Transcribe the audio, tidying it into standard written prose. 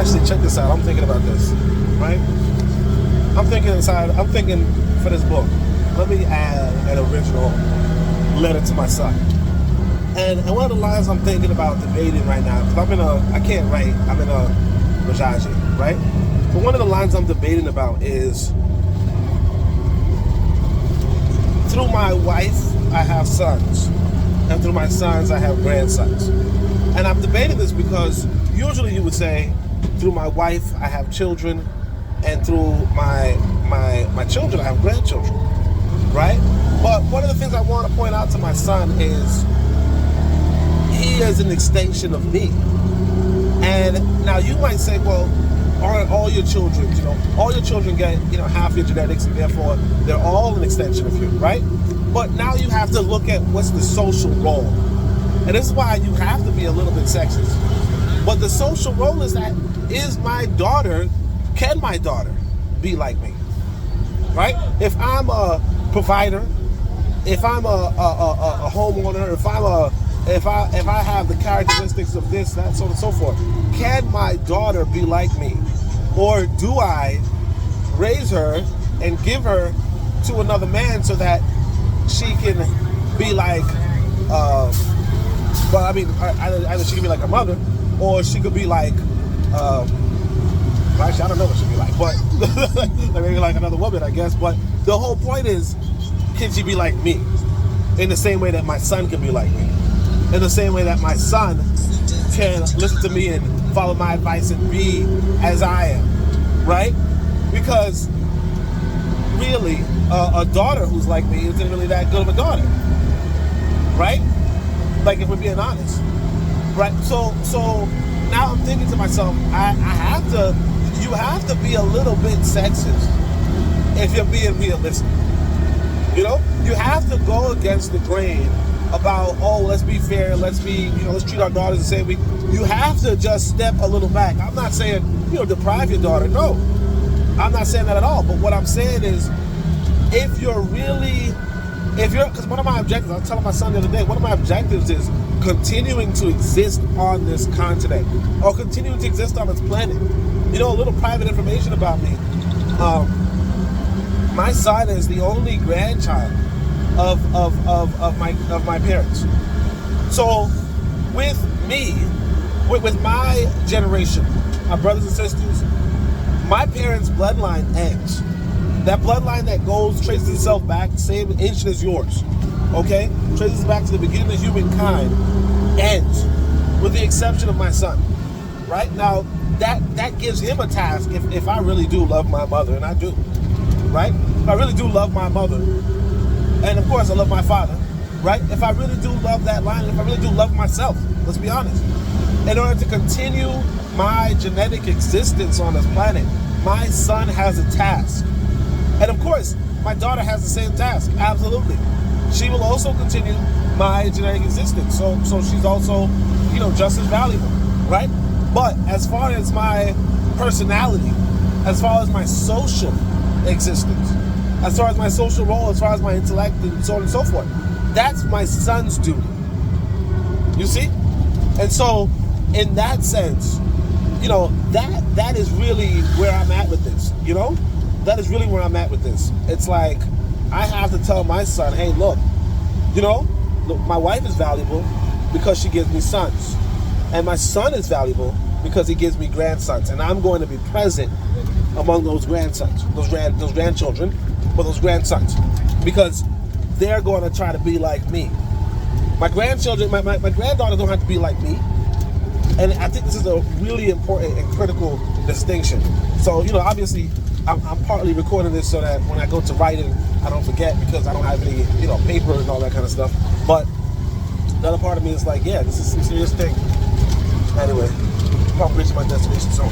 actually, check this out. I'm thinking about this, right? I'm thinking for this book, let me add an original letter to my son. And one of the lines I'm thinking about debating right now, because I can't write, I'm in a Rajaji, right? But one of the lines I'm debating about is, through my wife, I have sons. And through my sons, I have grandsons. And I'm debating this because usually you would say, through my wife, I have children, and through my children, I have grandchildren, right? But one of the things I want to point out to my son is he is an extension of me. And now you might say, well, aren't all your children, all your children get, half your genetics, and therefore they're all an extension of you, right? But now you have to look at what's the social role. And this is why you have to be a little bit sexist. But the social role is that, can my daughter be like me? Right? If I'm a provider, if I'm a homeowner, if I have the characteristics of this, that, so on and so forth, can my daughter be like me? Or do I raise her and give her to another man so that she can be like, either she can be like her mother, or she could be like, actually, I don't know what she'd be like, but maybe like another woman, I guess. But the whole point is, can she be like me? In the same way that my son can be like me. In the same way that my son can listen to me and follow my advice and be as I am, right? Because really, a daughter who's like me isn't really that good of a daughter, right? Like, if we're being honest, right? So now I'm thinking to myself, you have to be a little bit sexist if you're being realistic. You have to go against the grain about, let's be fair, let's treat our daughters the same way. You have to just step a little back. I'm not saying, deprive your daughter. No, I'm not saying that at all. But what I'm saying is, because one of my objectives, I was telling my son the other day, one of my objectives is continuing to exist on this continent, or continuing to exist on this planet. A little private information about me. My son is the only grandchild of my parents. So with me, with my generation, my brothers and sisters, my parents' bloodline ends. That bloodline that traces itself back, same ancient as yours, okay? Traces back to the beginning of humankind, ends, with the exception of my son, right? Now, that gives him a task if I really do love my mother, and I do, right? If I really do love my mother, and of course I love my father, right? If I really do love that line, if I really do love myself, let's be honest, in order to continue my genetic existence on this planet, my son has a task. And of course, my daughter has the same task, absolutely. She will also continue my genetic existence, so she's also, just as valuable, right? But as far as my personality, as far as my social existence, as far as my social role, as far as my intellect, and so on and so forth, that's my son's duty. You see? And so, in that sense, that is really where I'm at with this, That is really where I'm at with this. It's like, I have to tell my son, hey, look, my wife is valuable because she gives me sons. And my son is valuable because he gives me grandsons. And I'm going to be present among those grandsons, those grandchildren, but those grandsons. Because they're going to try to be like me. My grandchildren, my granddaughters don't have to be like me. And I think this is a really important and critical distinction. So, obviously, I'm partly recording this so that when I go to write it, I don't forget, because I don't have any, paper and all that kind of stuff. But the other part of me is like, yeah, this is a serious thing. Anyway, I'm probably reaching my destination soon.